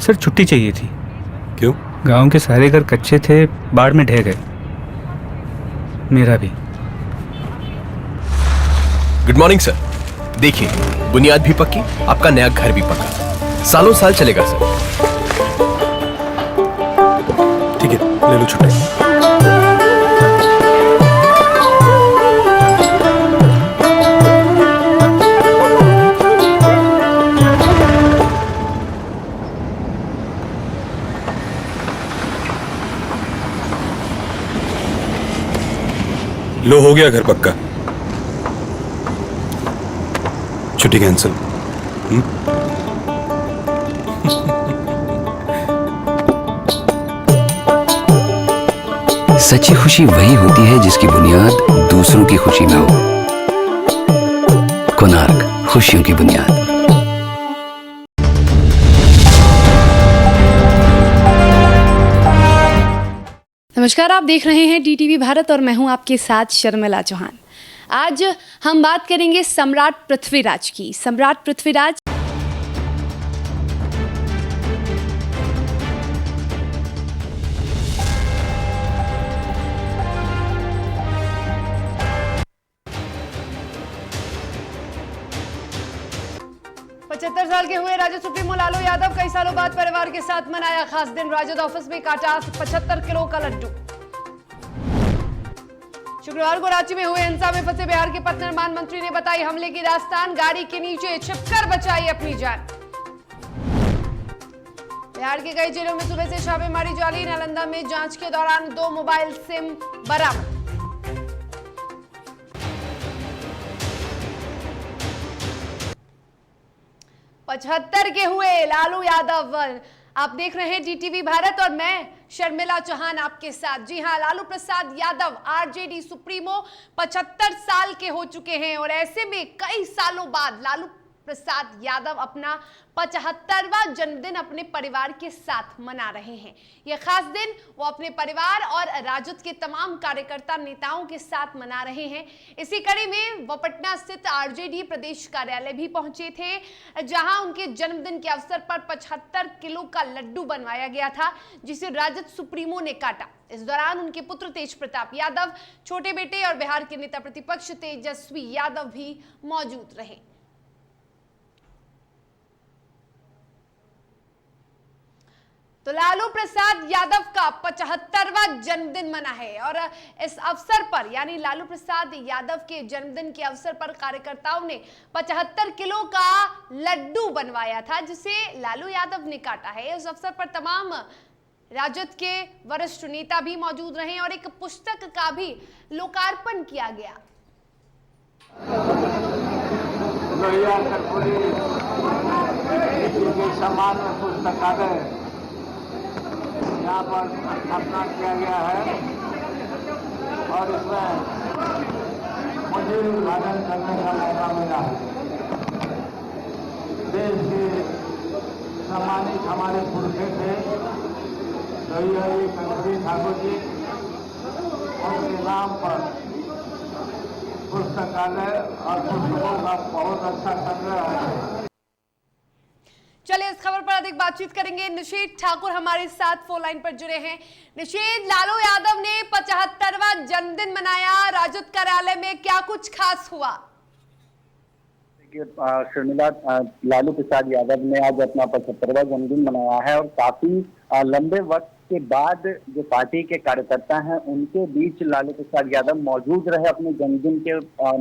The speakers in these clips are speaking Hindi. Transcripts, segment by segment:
सर छुट्टी चाहिए थी। क्यों? गांव के सारे घर कच्चे थे, बाढ़ में ढह गए, मेरा भी। Good morning sir. देखिए, बुनियाद भी पक्की, आपका नया घर भी पक्का, सालों साल चलेगा सर। ठीक है, ले लो छुट्टी। लो, हो गया घर पक्का। छुट्टी कैंसिल। सच्ची खुशी वही होती है जिसकी बुनियाद दूसरों की खुशी में हो। कोणार्क, खुशियों की बुनियाद। नमस्कार, आप देख रहे हैं DTV भारत और मैं हूं आपके साथ शर्मिला चौहान। आज हम बात करेंगे सम्राट पृथ्वीराज की। सम्राट पृथ्वीराज पचहत्तर साल के हुए राजद सुप्रीमो लालू यादव कई सालों बाद परिवार के साथ मनाया खास दिन। राजद ऑफिस में काटा 75 किलो का लड्डू। शुक्रवार को रांची में हुए हिंसा में फंसे बिहार के पथ निर्माण मंत्री ने बताई हमले की दास्तान। गाड़ी के नीचे छिपकर बचाई अपनी जान। बिहार के कई जिलों में सुबह से छापेमारी जारी। नालंदा में जांच के दौरान 2 मोबाइल सिम बरामद। पचहत्तर के हुए लालू यादव। आप देख रहे हैं DTV भारत और मैं शर्मिला चौहान आपके साथ। जी हां, लालू प्रसाद यादव RJD सुप्रीमो 75 साल के हो चुके हैं और ऐसे में कई सालों बाद लालू प्रसाद यादव अपना 75वां जन्मदिन अपने परिवार के साथ मना रहे हैं। यह खास दिन वो अपने परिवार और राजद के तमाम कार्यकर्ता नेताओं के साथ मना रहे हैं। इसी कड़ी में वो पटना स्थित RJD प्रदेश कार्यालय भी पहुंचे थे, जहां उनके जन्मदिन के अवसर पर 75 किलो का लड्डू बनवाया गया था, जिसे राजद सुप्रीमो ने काटा। इस दौरान उनके पुत्र तेज प्रताप यादव, छोटे बेटे और बिहार के नेता प्रतिपक्ष तेजस्वी यादव भी मौजूद रहे। तो लालू प्रसाद यादव का 75वां जन्मदिन मना है और इस अवसर पर यानी लालू प्रसाद यादव के जन्मदिन के अवसर पर कार्यकर्ताओं ने 75 किलो का लड्डू बनवाया था, जिसे लालू यादव ने काटा है। इस अवसर पर तमाम राजद के वरिष्ठ नेता भी मौजूद रहे और एक पुस्तक का भी लोकार्पण किया गया। पुस्तकालय यहाँ पर स्थापना किया गया है और इसमें मुझे उद्घाटन करने का मौका मिला है। देश के सम्मानित हमारे पुरखे थे कनकरी ठाकुर जी, उनके नाम पर पुस्तकालय और पुस्तकों का बहुत अच्छा संग्रह है। चलिए इस खबर पर अधिक बातचीत करेंगे। निषेध ठाकुर हमारे साथ फोन लाइन पर जुड़े हैं। निषेध, लालू यादव ने 75वां जन्मदिन मनाया, राजद कार्यालय में क्या कुछ खास हुआ? शर्मिला, लालू प्रसाद यादव ने आज अपना 75वां जन्मदिन मनाया है और काफी लंबे वक्त के बाद जो पार्टी के कार्यकर्ता हैं उनके बीच लालू प्रसाद यादव मौजूद रहे अपने जन्मदिन के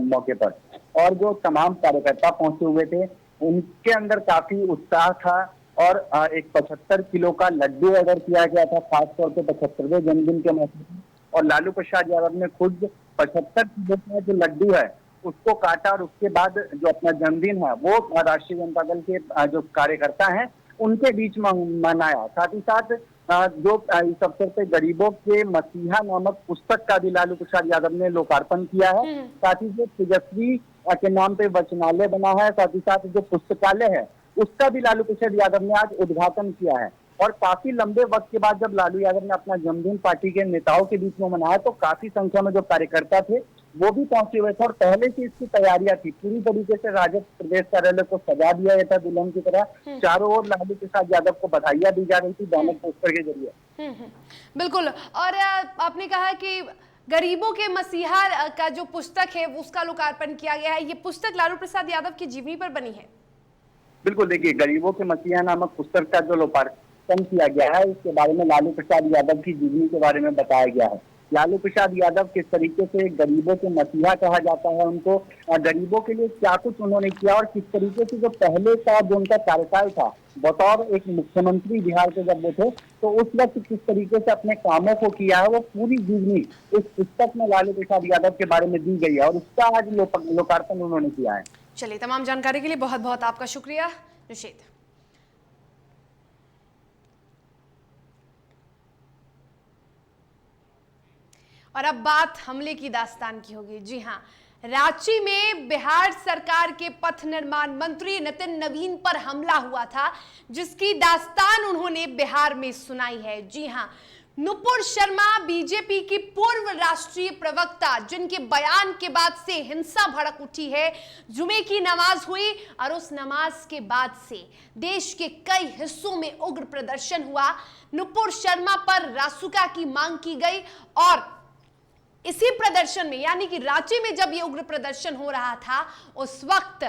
मौके पर, और जो तमाम कार्यकर्ता पहुंचे हुए थे उनके अंदर काफी उत्साह था और एक 75 किलो का लड्डू ऑर्डर किया गया था, खासतौर पे 75वें जन्मदिन के मौके पर। और लालू प्रसाद यादव ने खुद 75 किलो का जो लड्डू है उसको काटा और उसके बाद जो अपना जन्मदिन है वो राष्ट्रीय जनता दल के जो कार्यकर्ता हैं उनके बीच मनाया। साथ ही साथ जो इस अवसर पे गरीबों के मसीहा नामक पुस्तक का भी लालू प्रसाद यादव ने लोकार्पण किया है। साथ ही जो तेजस्वी के नाम पे वचनालय बना है, साथ ही साथ जो पुस्तकालय है उसका भी लालू प्रसाद यादव ने आज उद्घाटन किया है। और काफी लंबे वक्त के बाद जब लालू यादव ने अपना जन्मदिन पार्टी के नेताओं के बीच में मनाया तो काफी संख्या में जो कार्यकर्ता थे वो भी पहुंचे हुए थे और पहले से इसकी तैयारियां थी। पूरी तरीके से राजद प्रदेश कार्यालय को सजा दिया गया था दुल्हन की तरह। चारों ओर लालू प्रसाद यादव को बधाइयां दी जा रही थी बैनर पोस्टर के जरिए। बिल्कुल। और आपने कहा कि गरीबों के मसीहा का जो पुस्तक है उसका लोकार्पण किया गया है। ये पुस्तक लालू प्रसाद यादव की जीवनी पर बनी है। बिल्कुल, देखिए गरीबों के मसीहा नामक पुस्तक का जो लोकार्पण किया गया है इसके बारे में लालू प्रसाद यादव की जीवनी के बारे में बताया गया है। लालू प्रसाद यादव किस तरीके से गरीबों के मसीहा कहा जाता है उनको, गरीबों के लिए क्या कुछ उन्होंने किया और किस तरीके से जो पहले का जो उनका कार्यकाल था बतौर एक मुख्यमंत्री बिहार के जब वो थे तो उस वक्त किस तरीके से अपने कामों को किया है वो पूरी जीवनी इस पुस्तक में लालू प्रसाद यादव के बारे में दी गई है और उसका आज लोकार्पण उन्होंने किया है। चलिए, तमाम जानकारी के लिए बहुत बहुत आपका शुक्रिया निषेध। और अब बात हमले की दास्तान की होगी। जी हां, रांची में बिहार सरकार के पथ निर्माण मंत्री नितिन नवीन पर हमला हुआ था जिसकी दास्तान उन्होंने बिहार में सुनाई है। जी हां, नुपुर शर्मा बीजेपी की पूर्व राष्ट्रीय प्रवक्ता जिनके बयान के बाद से हिंसा भड़क उठी है। जुमे की नमाज हुई और उस नमाज के बाद से देश के कई हिस्सों में उग्र प्रदर्शन हुआ। नुपुर शर्मा पर रासुका की मांग की गई और इसी प्रदर्शन में यानी कि रांची में जब ये उग्र प्रदर्शन हो रहा था उस वक्त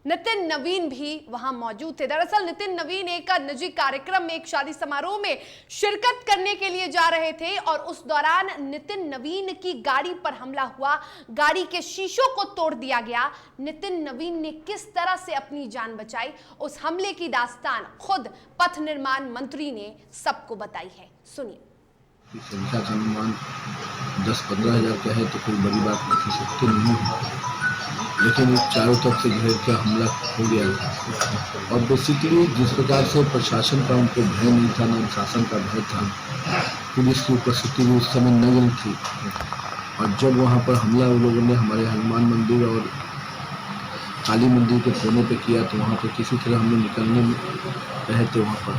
नितिन नवीन भी वहां मौजूद थे। दरअसल नितिन नवीन एक निजी कार्यक्रम में, एक शादी समारोह में शिरकत करने के लिए जा रहे थे और उस दौरान नितिन नवीन की गाड़ी पर हमला हुआ। गाड़ी के शीशों को तोड़ दिया गया। नितिन नवीन ने किस तरह से अपनी जान बचाई, उस हमले की दास्तान खुद पथ निर्माण मंत्री ने सबको बताई है। सुनिए। संख्या का अनुमान 10-15 हज़ार का है तो कोई बड़ी बात नहीं सकती नहीं है, लेकिन चारों तरफ से घेर के हमला हो गया था और बेसिकली जिस प्रकार से प्रशासन का उनको भय नहीं था, ना शासन का भय था, पुलिस की उपस्थिति भी उस समय नगण्य थी और जब वहाँ पर हमला उन लोगों ने हमारे हनुमान मंदिर और काली मंदिर के कोने पे किया तो वहाँ पर किसी तरह हम लोग निकलने रहे थे वहाँ पर,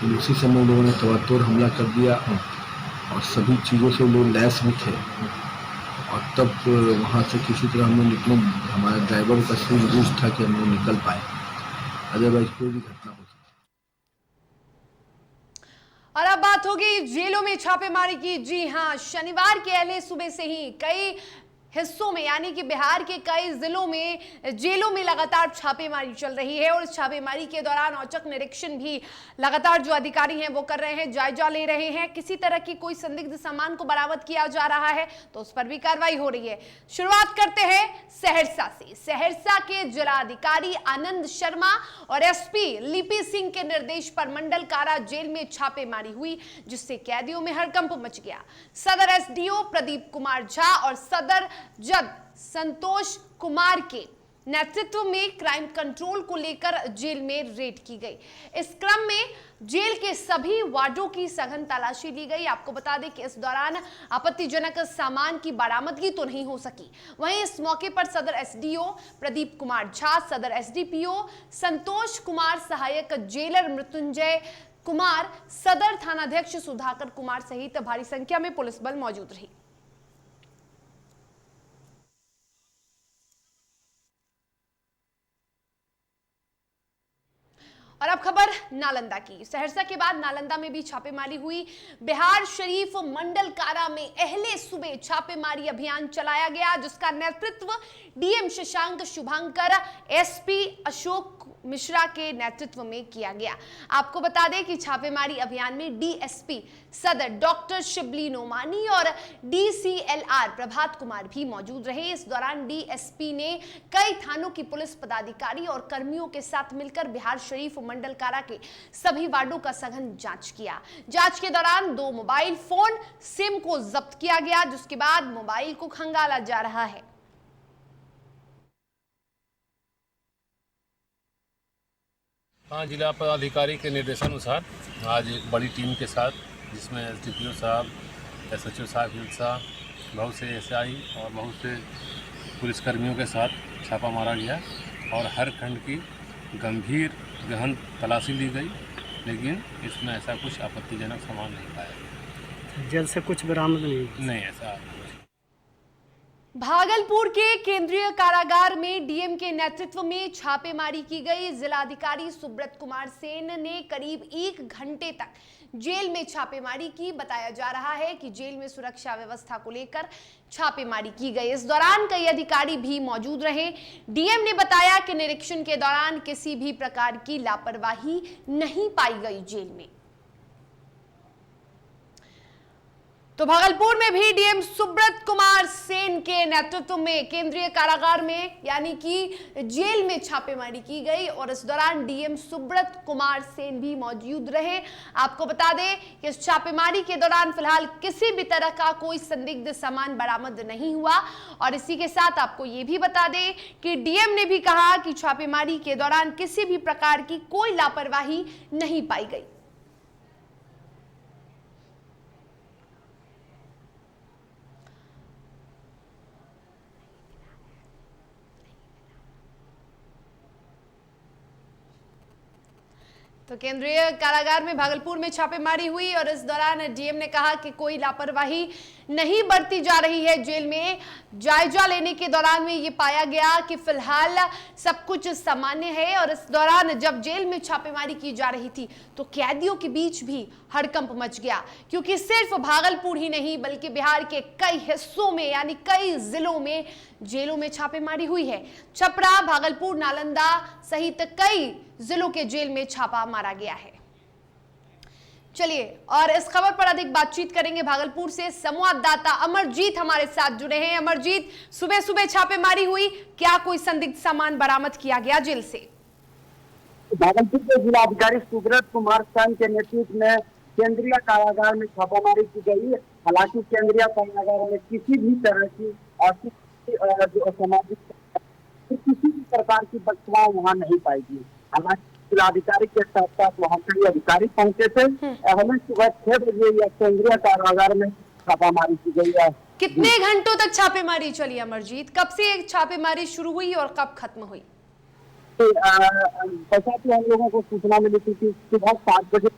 तो उसी समय उन लोगों ने तोड़ हमला कर दिया और सभी चीज़ों से लोग लैस भी थे और तब वहाँ से किसी तरह हम लोग निकले। हमारे ड्राइवर का सूझबूझ था कि हम लोग निकल पाए, अदरवाइज कोई भी घटना हो सकती। और अब बात होगी जेलों में छापेमारी की। जी हां, शनिवार के अहले सुबह से ही कई हिस्सों में यानी कि बिहार के कई जिलों में जेलों में लगातार छापेमारी चल रही है और इस छापेमारी के दौरान औचक निरीक्षण भी लगातार जो अधिकारी हैं वो कर रहे हैं, जायजा ले रहे हैं। किसी तरह की कोई संदिग्ध सामान को बरामद किया जा रहा है तो उस पर भी कार्रवाई हो रही है। शुरुआत करते हैं सहरसा से। सहरसा के जिलाधिकारी आनंद शर्मा और एसपी लिपि सिंह के निर्देश पर मंडल कारा जेल में छापेमारी हुई जिससे कैदियों में हड़कंप मच गया। सदर एसडीओ प्रदीप कुमार झा और सदर जज संतोष कुमार के नेतृत्व में क्राइम कंट्रोल को लेकर जेल में रेड की गई। इस क्रम में जेल के सभी वार्डों की सघन तलाशी ली गई। आपको बता दें कि इस दौरान आपत्तिजनक सामान की बरामदगी तो नहीं हो सकी। वहीं इस मौके पर सदर एसडीओ प्रदीप कुमार झा, सदर एसडीपीओ संतोष कुमार, सहायक जेलर मृत्युंजय कुमार, सदर थानाध्यक्ष सुधाकर कुमार सहित भारी संख्या में पुलिस बल मौजूद रही। और अब खबर नालंदा की। सहरसा के बाद नालंदा में भी छापेमारी हुई। बिहार शरीफ मंडल कारा में अहले सुबह छापेमारी अभियान चलाया गया जिसका नेतृत्व डीएम शशांक शुभांकर, एसपी अशोक मिश्रा के नेतृत्व में किया गया। आपको बता दें कि छापेमारी अभियान में डीएसपी सदर डॉक्टर शिबली नोमानी और डीसीएलआर प्रभात कुमार भी मौजूद रहे। इस दौरान डीएसपी ने कई थानों की पुलिस पदाधिकारी और कर्मियों के साथ मिलकर बिहार शरीफ मंडल कारा के सभी वार्डों का सघन जांच किया। जांच के दौरान 2 मोबाइल फोन सिम को जब्त किया गया जिसके बाद मोबाइल को खंगाला जा रहा है। हाँ, जिला पदाधिकारी के निर्देशानुसार आज एक बड़ी टीम के साथ जिसमें एसडीपीओ साहब, एसएचओ साहब, हिल साहब, बहुत से एसआई और बहुत से पुलिसकर्मियों के साथ छापा मारा गया और हर खंड की गंभीर गहन तलाशी ली गई, लेकिन इसमें ऐसा कुछ आपत्तिजनक सामान नहीं पाया। जेल से कुछ बरामद नहीं ऐसा। भागलपुर के केंद्रीय कारागार में डीएम के नेतृत्व में छापेमारी की गई। जिलाधिकारी सुब्रत कुमार सेन ने करीब 1 घंटे तक जेल में छापेमारी की। बताया जा रहा है कि जेल में सुरक्षा व्यवस्था को लेकर छापेमारी की गई। इस दौरान कई अधिकारी भी मौजूद रहे। डीएम ने बताया कि निरीक्षण के दौरान किसी भी प्रकार की लापरवाही नहीं पाई गई जेल में। तो भागलपुर में भी डीएम सुब्रत कुमार सेन के नेतृत्व में केंद्रीय कारागार में यानी कि जेल में छापेमारी की गई और इस दौरान डीएम सुब्रत कुमार सेन भी मौजूद रहे। आपको बता दें कि इस छापेमारी के दौरान फिलहाल किसी भी तरह का कोई संदिग्ध सामान बरामद नहीं हुआ और इसी के साथ आपको ये भी बता दें कि डीएम ने भी कहा कि छापेमारी के दौरान किसी भी प्रकार की कोई लापरवाही नहीं पाई गई। तो केंद्रीय कारागार में भागलपुर में छापेमारी हुई और इस दौरान डीएम ने कहा कि कोई लापरवाही नहीं बरती जा रही है। जेल में जायजा लेने के दौरान में ये पाया गया कि फिलहाल सब कुछ सामान्य है और इस दौरान जब जेल में छापेमारी की जा रही थी तो कैदियों के बीच भी हड़कंप मच गया, क्योंकि सिर्फ भागलपुर ही नहीं बल्कि बिहार के कई हिस्सों में यानी कई जिलों में जेलों में छापेमारी हुई है। छपरा, भागलपुर, नालंदा सहित कई जिलों के जेल में छापा मारा गया है। चलिए और इस खबर पर अधिक बातचीत करेंगे। भागलपुर से संवाददाता अमरजीत हमारे साथ जुड़े हैं। अमरजीत, सुबह सुबह छापेमारी हुई, क्या कोई संदिग्ध सामान बरामद किया गया जेल से? भागलपुर के जिलाधिकारी सुब्रत कुमार सेन के नेतृत्व में केंद्रीय कारागार में छापामारी की गई। हालांकि केंद्रीय कारागार में किसी भी तरह की जो सामाजिक किसी भी प्रकार की बदलाव वहाँ नहीं पाएगी। हालांकि जिलाधिकारी के साथ साथ वहाँ कई अधिकारी पहुंचे थे। हमें सुबह 6 बजे यह केंद्रीय कारागार में छापामारी की गई है। कितने घंटों तक छापेमारी चली अमरजीत? कब से छापेमारी शुरू हुई और कब खत्म हुई? जैसा कि हम लोगों को सूचना मिली थी कि सुबह 7 बजे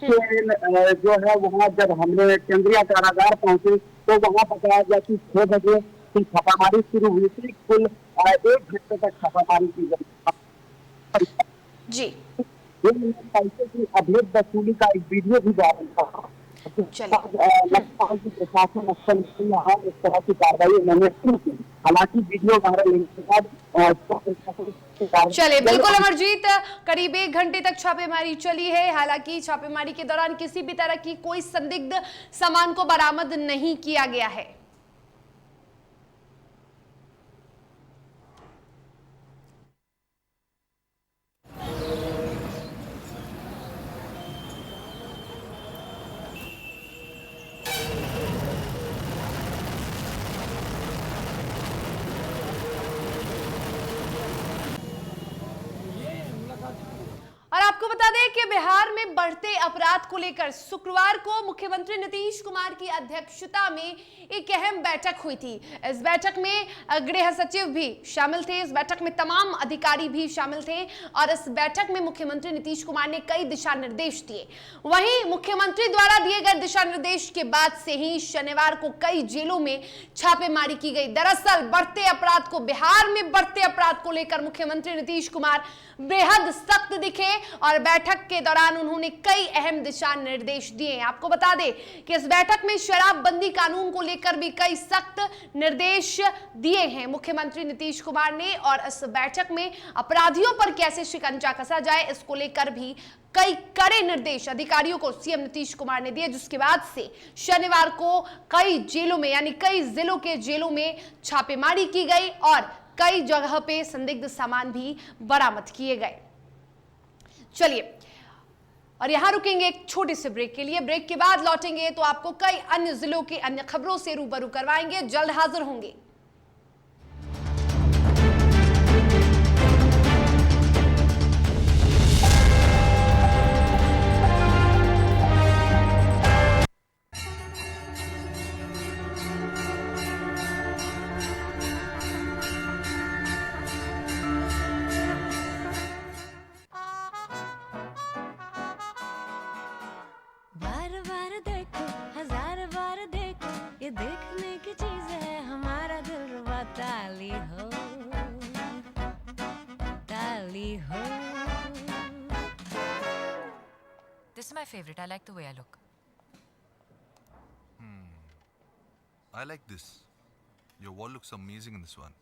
जो है वहाँ जब हमने केंद्रीय कारागार पहुंचे तो वहाँ बताया गया कि 6 बजे की छापामारी शुरू हुई थी। कुल 1 घंटे तक छापामारी की गई जी। पैसे की अवैध वसूली का एक वीडियो भी वायरल था। प्रशासन इस तरह की कार्रवाई उन्होंने शुरू की। हालांकि वीडियो वायरल होने के बाद चले बिल्कुल अमरजीत, करीब 1 घंटे तक छापेमारी चली है। हालांकि छापेमारी के दौरान किसी भी तरह की कोई संदिग्ध सामान को बरामद नहीं किया गया है। और आपको बता दें कि बिहार में बढ़ते अपराध को लेकर शुक्रवार को मुख्यमंत्री नीतीश कुमार की अध्यक्षता में एक अहम बैठक हुई थी। इस बैठक में गृह सचिव भी शामिल थे, इस बैठक में तमाम अधिकारी भी शामिल थे और इस बैठक में मुख्यमंत्री नीतीश कुमार ने कई दिशा निर्देश दिए। वहीं मुख्यमंत्री द्वारा दिए गए दिशा निर्देश के बाद से ही शनिवार को कई जेलों में छापेमारी की गई। दरअसल बढ़ते अपराध को बिहार में बढ़ते अपराध को लेकर मुख्यमंत्री नीतीश कुमार बेहद सख्त दिखे और बैठक के दौरान उन्होंने कई अहम दिशा निर्देश दिए। आपको बता दें कि इस बैठक में शराबबंदी कानून को लेकर भी कई सख्त निर्देश दिए हैं मुख्यमंत्री नीतीश कुमार ने और इस बैठक में अपराधियों पर कैसे शिकंजा कसा जाए इसको लेकर भी कई कड़े निर्देश अधिकारियों को सीएम नीतीश कुमार ने दिए, जिसके बाद से शनिवार को कई जेलों में यानी कई जिलों के जेलों में छापेमारी की गई और कई जगह पे संदिग्ध सामान भी बरामद किए गए। चलिए और यहां रुकेंगे एक छोटे से ब्रेक के लिए। ब्रेक के बाद लौटेंगे तो आपको कई अन्य जिलों के अन्य खबरों से रूबरू करवाएंगे। जल्द हाजिर होंगे। बार बार देखो, हजार बार देखो, ये देखने की चीज है हम my favorite. I like the way I look. I like this. Your wall looks amazing in this one.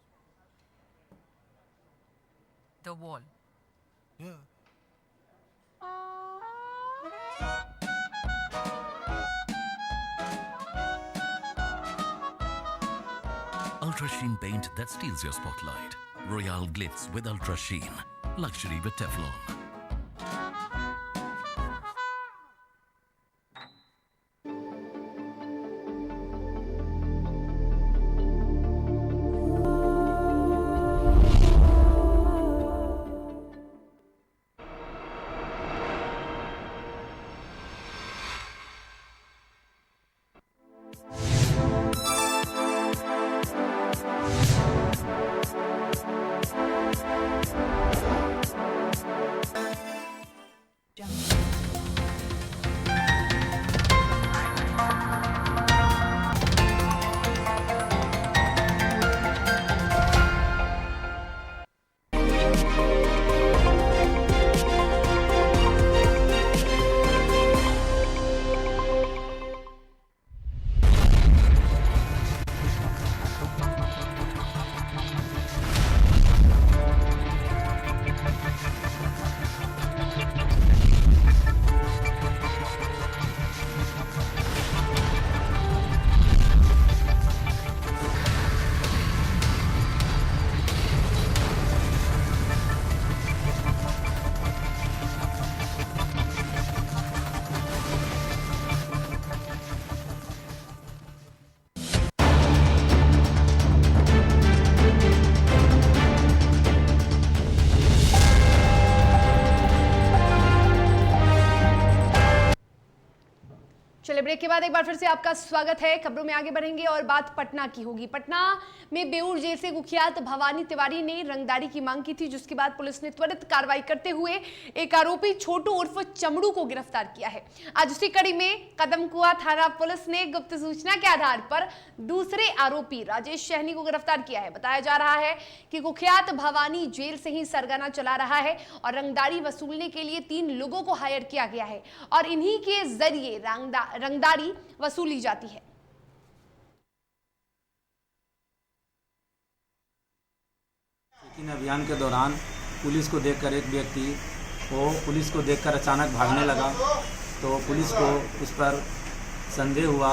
The wall. Yeah. Ultra Sheen paint that steals your spotlight. Royale Glitz with Ultra Sheen. Luxury with Teflon. चलिए ब्रेक के बाद एक बार फिर से आपका स्वागत है। खबरों में आगे बढ़ेंगे और बात पटना की होगी। पटना में बेऊर जेल से कुख्यात भवानी तिवारी ने रंगदारी की मांग की थी, जिसके बाद पुलिस ने त्वरित कार्रवाई करते हुए एक आरोपी छोटू उर्फ चमड़ू को गिरफ्तार किया है। आज उसी कड़ी में कदमकुआ थाना पुलिस ने गुप्त सूचना के आधार पर दूसरे आरोपी राजेश सहनी को गिरफ्तार किया है। बताया जा रहा है कि कुख्यात भवानी जेल से ही सरगना चला रहा है और रंगदारी वसूलने के लिए 3 लोगों को हायर किया गया है और इन्हीं के जरिए रंगदारी वसूली जाती है। चेकिंग अभियान के दौरान पुलिस को देखकर एक व्यक्ति पुलिस को देखकर अचानक भागने लगा, तो पुलिस को उस पर संदेह हुआ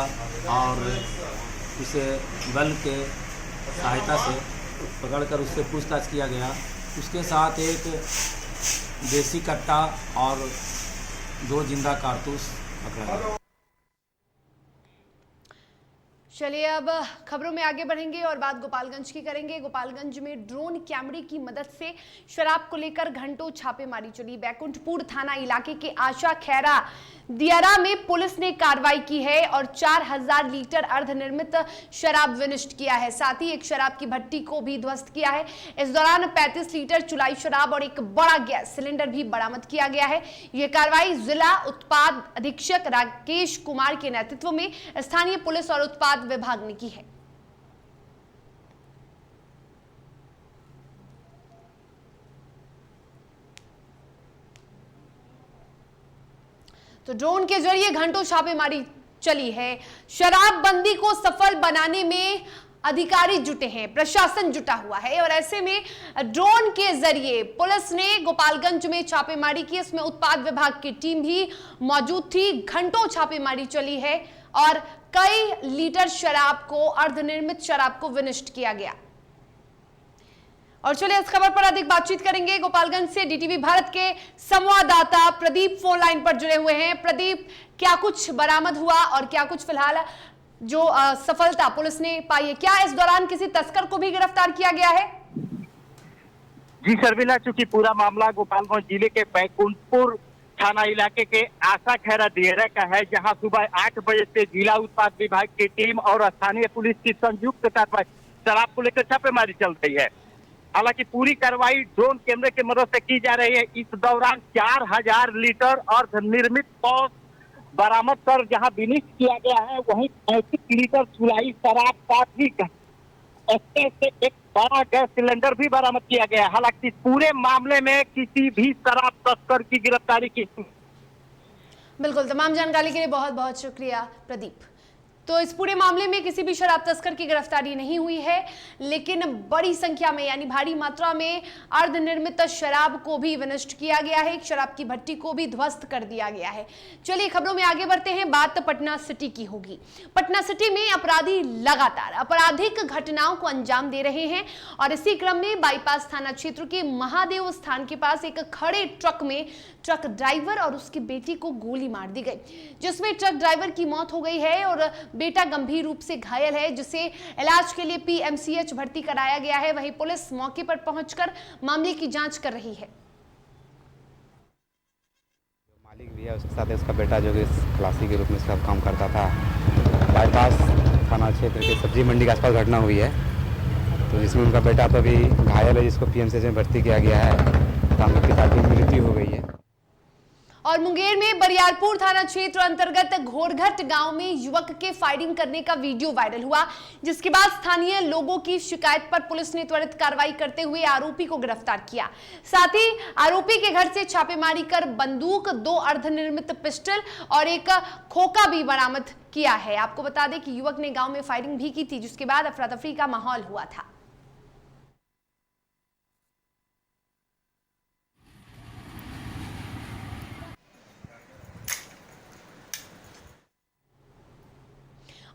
और उसे बल के सहायता से पकड़कर उससे पूछताछ किया गया। उसके साथ एक देसी कट्टा और 2 जिंदा कारतूस पकड़ा गया। चलिए अब खबरों में आगे बढ़ेंगे और बात गोपालगंज की करेंगे। गोपालगंज में ड्रोन कैमरे की मदद से शराब को लेकर घंटों छापेमारी चली। बैकुंठपुर थाना इलाके के आशा खैरा दियारा में पुलिस ने कार्रवाई की है और 4000 लीटर अर्धनिर्मित शराब विनिष्ट किया है। साथ ही एक शराब की भट्टी को भी ध्वस्त किया है। इस दौरान 35 लीटर चुलाई शराब और एक बड़ा गैस सिलेंडर भी बरामद किया गया है। यह कार्रवाई जिला उत्पाद अधीक्षक राकेश कुमार के नेतृत्व में स्थानीय पुलिस और उत्पाद विभाग ने की है। तो ड्रोन के जरिए घंटों छापेमारी चली है। शराबबंदी को सफल बनाने में अधिकारी जुटे हैं, प्रशासन जुटा हुआ है और ऐसे में ड्रोन के जरिए पुलिस ने गोपालगंज में छापेमारी की। इसमें उत्पाद विभाग की टीम भी मौजूद थी। घंटों छापेमारी चली है और कई लीटर शराब को, अर्धनिर्मित शराब को विनिष्ट किया गया। और चलिए इस खबर पर अधिक बातचीत करेंगे। गोपालगंज से डीटीवी भारत के संवाददाता प्रदीप फोन लाइन पर जुड़े हुए हैं। प्रदीप, क्या कुछ बरामद हुआ और क्या कुछ फिलहाल जो सफलता पुलिस ने पाई है? क्या इस दौरान किसी तस्कर को भी गिरफ्तार किया गया है? जी शर्मिला, चूंकि पूरा मामला गोपालगंज जिले के बैकुंठपुर थाना इलाके के आशा खैरा दियरा का है, जहां सुबह 8 बजे से जिला उत्पाद विभाग की टीम और स्थानीय पुलिस की संयुक्त कार्रवाई शराब को लेकर छापेमारी चल रही है। हालांकि पूरी कार्रवाई ड्रोन कैमरे की मदद से की जा रही है। इस दौरान 4000 लीटर अर्धनिर्मित पौध बरामद कर जहां विनिष्ट किया गया है, वहीं 35 लीटर चुलाई शराब का भी से एक बड़ा गैस सिलेंडर भी बरामद किया गया। हालांकि पूरे मामले में किसी भी शराब तस्कर की गिरफ्तारी की। बिल्कुल, तमाम जानकारी के लिए बहुत बहुत शुक्रिया प्रदीप। तो इस पूरे मामले में किसी भी शराब तस्कर की गिरफ्तारी नहीं हुई है, लेकिन बड़ी संख्या में यानी भारी मात्रा में अर्धनिर्मित शराब को भी विनष्ट किया गया है, शराब की भट्टी को भी ध्वस्त कर दिया गया है। चलिए खबरों में आगे बढ़ते हैं, बात पटना सिटी की होगी। पटना सिटी में अपराधी लगातार आपराधिक घटनाओं को अंजाम दे रहे हैं और इसी क्रम में बाईपास थाना क्षेत्र के महादेव स्थान के पास एक खड़े ट्रक में ट्रक ड्राइवर और उसकी बेटी को गोली मार दी गई, जिसमें ट्रक ड्राइवर की मौत हो गई है और बेटा गंभीर रूप से घायल है, जिसे इलाज के लिए पीएमसीएच भर्ती कराया गया है। वहीं पुलिस मौके पर पहुंचकर मामले की जांच कर रही है। मालिक भी है, उसके साथ उसका बेटा जो कि खलासी के रूप में सब काम करता था। बाईपास थाना क्षेत्र के सब्जी मंडी के आसपास घटना हुई है, तो जिसमें उनका बेटा तो अभी घायल है, जिसको पीएमसीएच में भर्ती किया गया है। तो हम लोग के साथ मृत्यु हो गई है। और मुंगेर में बरियारपुर थाना क्षेत्र अंतर्गत घोड़घट गांव में युवक के फायरिंग करने का वीडियो वायरल हुआ, जिसके बाद स्थानीय लोगों की शिकायत पर पुलिस ने त्वरित कार्रवाई करते हुए आरोपी को गिरफ्तार किया। साथ ही आरोपी के घर से छापेमारी कर बंदूक, 2 अर्धनिर्मित पिस्टल और एक खोखा भी बरामद किया है। आपको बता दें कि युवक ने गांव में फायरिंग भी की थी, जिसके बाद अफरा तफरी का माहौल हुआ था।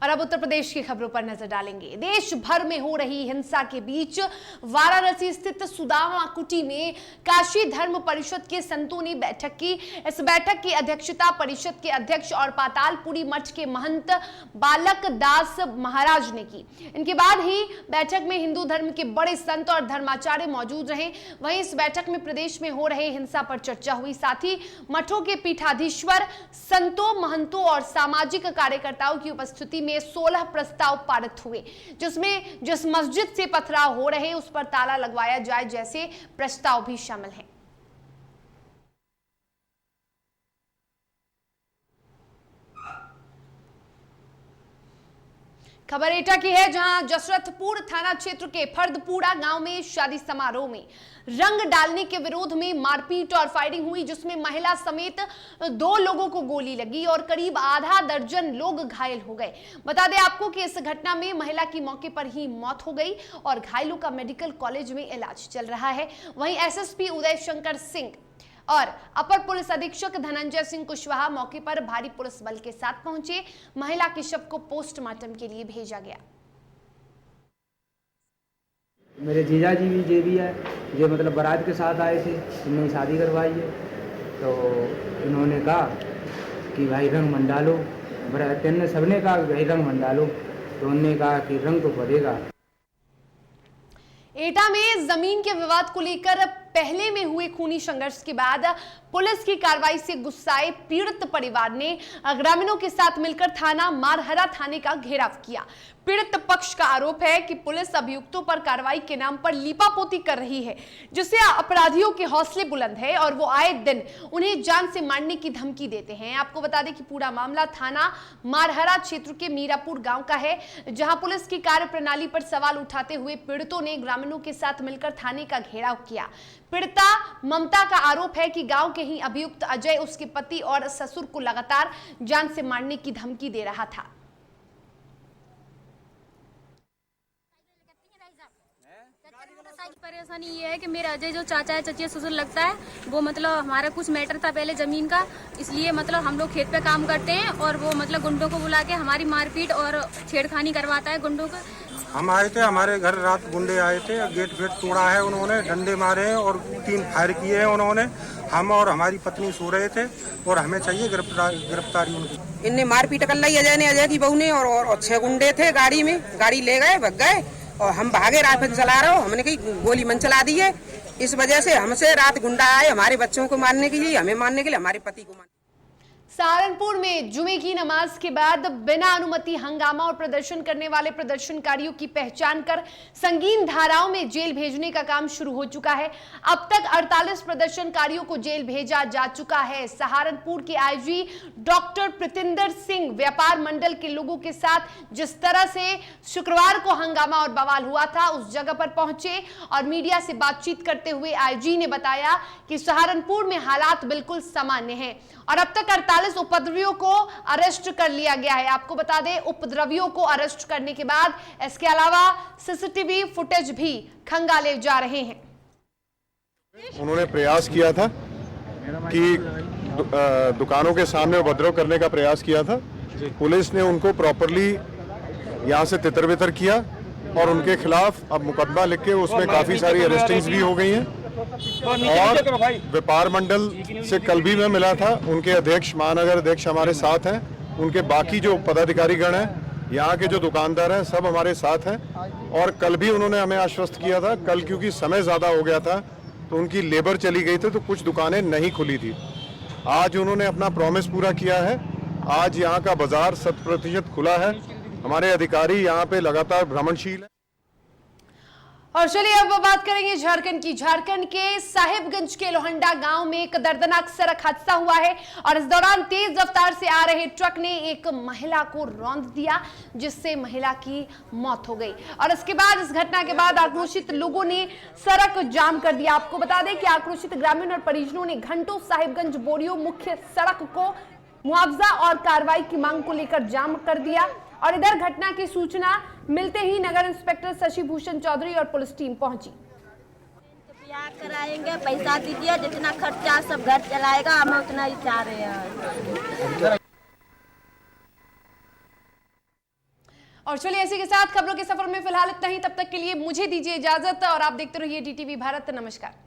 और अब उत्तर प्रदेश की खबरों पर नजर डालेंगे। देश भर में हो रही हिंसा के बीच वाराणसी स्थित सुदामा कुटी में काशी धर्म परिषद के संतों ने बैठक की। इस बैठक की अध्यक्षता परिषद के अध्यक्ष और पातालपुरी मठ के महंत बालक दास महाराज ने की। इनके बाद ही बैठक में हिंदू धर्म के बड़े संत और धर्माचार्य मौजूद रहे। वहीं इस बैठक में प्रदेश में हो रहे हिंसा पर चर्चा हुई। साथ ही मठों के पीठाधीश्वर, संतों, महंतों और सामाजिक कार्यकर्ताओं की उपस्थिति में 16 प्रस्ताव पारित हुए, जिसमें जिस मस्जिद से पथराव हो रहे उस पर ताला लगवाया जाए जैसे प्रस्ताव भी शामिल हैं। खबर एटा की है, जहां जसरथपुर थाना क्षेत्र के फर्दपुरा गांव में शादी समारोह में रंग डालने के विरोध में मारपीट और फायरिंग हुई, जिसमें महिला समेत 2 लोगों को गोली लगी और करीब आधा दर्जन लोग घायल हो गए। बता दें आपको कि इस घटना में महिला की मौके पर ही मौत हो गई और घायलों का मेडिकल कॉलेज में इलाज चल रहा है। वहीं एसएसपी उदय शंकर सिंह और अपर पुलिस अधीक्षक धनंजय सिंह कुशवाहा मौके पर भारी पुलिस बल के साथ पहुंचे। महिला के शव को पोस्टमार्टम के लिए भेजा गया। मेरे जीजा जी भी है, जो मतलब बारात के साथ आए थे, इन्होंने शादी करवाई है, तो इन्होंने कहा कि भाई रंग मन डालो। बारात ने सबने कहा भाई रंग मन डालो, तो उन्होंने कहा कि रंग तो पड़ेगा। एटा में जमीन के विवाद को लेकर पहले में हुए खूनी संघर्ष के बाद पुलिस की कार्रवाई से गुस्साए पीड़ित परिवार ने ग्रामीणों के साथ मिलकर थाना मारहरा थाने का घेराव किया। पीड़ित पक्ष का आरोप है कि पुलिस अभियुक्तों पर कार्रवाई के नाम पर लीपापोती कर रही है, जिससे अपराधियों के हौसले बुलंद है और वो आए दिन उन्हें जान से मारने की धमकी देते हैं। आपको बता दें कि पूरा मामला थाना मारहरा क्षेत्र के मीरापुर गांव का है, जहां पुलिस की कार्यप्रणाली पर सवाल उठाते हुए पीड़ितों ने ग्रामीणों के साथ मिलकर थाने का घेराव किया। पीड़िता ममता का आरोप है कि गांव के ही अभियुक्त अजय उसके पति और ससुर को लगातार जान से मारने की धमकी दे रहा था। परेशानी ये है कि मेरा अजय जो चाचा है, चचिया, ससुर लगता है, वो मतलब हमारा कुछ मैटर था पहले जमीन का, इसलिए मतलब हम लोग खेत पे काम करते हैं और वो मतलब गुंडों को बुला के हमारी मारपीट और छेड़खानी करवाता है गुंडों को। हम आए थे, हमारे घर रात गुंडे आए थे, गेट फेट तोड़ा है उन्होंने, डंडे मारे हैं और 3 फायर किए हैं उन्होंने। हम और हमारी पत्नी सो रहे थे और हमें चाहिए गिरफ्तारी उनकी। इनने मारपीट कर ली अजय ने, अजय की बहू ने, और 6 गुंडे थे गाड़ी में, गाड़ी ले गए, भग गए और हम भागे, राइफल चला रहे हो, हमने कही गोली मन चला दी है। इस वजह से हमसे रात गुंडा आए हमारे बच्चों को मारने के लिए, हमें मारने के लिए, हमारे पति को मारने। सहारनपुर में जुमे की नमाज के बाद बिना अनुमति हंगामा और प्रदर्शन करने वाले प्रदर्शनकारियों की पहचान कर संगीन धाराओं में जेल भेजने का काम शुरू हो चुका है। अब तक 48 प्रदर्शनकारियों को जेल भेजा जा चुका है। सहारनपुर के आईजी डॉक्टर प्रीतिंदर सिंह व्यापार मंडल के लोगों के साथ जिस तरह से शुक्रवार को हंगामा और बवाल हुआ था, उस जगह पर पहुंचे और मीडिया से बातचीत करते हुए आईजी ने बताया कि सहारनपुर में हालात बिल्कुल सामान्य हैं और अब तक 48 45 उपद्रवियों को अरेस्ट कर लिया गया है। आपको बता दें, उपद्रवियों को अरेस्ट करने के बाद इसके अलावा सीसीटीवी फुटेज भी खंगाले जा रहे हैं। उन्होंने प्रयास किया था कि दुकानों के सामने उपद्रव करने का प्रयास किया था। पुलिस ने उनको प्रॉपरली यहाँ से तितर बितर किया और उनके खिलाफ अब मुकदमा लिख के उसमें काफी सारी अरेस्टिंग्स भी हो गई हैं। और व्यापार मंडल से कल भी मैं मिला था, उनके अध्यक्ष, महानगर अध्यक्ष हमारे साथ हैं, उनके बाकी जो पदाधिकारी गण हैं, यहाँ के जो दुकानदार हैं, सब हमारे साथ हैं। और कल भी उन्होंने हमें आश्वस्त किया था, कल क्योंकि समय ज़्यादा हो गया था तो उनकी लेबर चली गई थी, तो कुछ दुकानें नहीं खुली थी। आज उन्होंने अपना प्रॉमिस पूरा किया है। आज यहाँ का बाजार 100% खुला है। हमारे अधिकारी यहाँ पे लगातार भ्रमणशील है। और चलिए अब बात करेंगे झारखंड की। झारखंड के साहिबगंज के लोहंडा गांव में एक दर्दनाक सड़क हादसा हुआ है और इस दौरान तेज रफ्तार से आ रहे ट्रक ने एक महिला को रौंद दिया, जिससे महिला की मौत हो गई। और इसके बाद, इस घटना के बाद आक्रोशित लोगों ने सड़क जाम कर दिया। आपको बता दें कि आक्रोशित ग्रामीण और परिजनों ने घंटों साहिबगंज बोरियो मुख्य सड़क को मुआवजा और कार्रवाई की मांग को लेकर जाम कर दिया। और इधर घटना की सूचना मिलते ही नगर इंस्पेक्टर शशि भूषण चौधरी और पुलिस टीम पहुंची। कराएंगे, पैसा दीजिए, जितना खर्चा सब घर चलाएगा, हम उतना ही चाह रहे हैं। और चलिए इसी के साथ खबरों के सफर में फिलहाल इतना ही। तब तक के लिए मुझे दीजिए इजाजत और आप देखते रहिए DTV भारत। नमस्कार।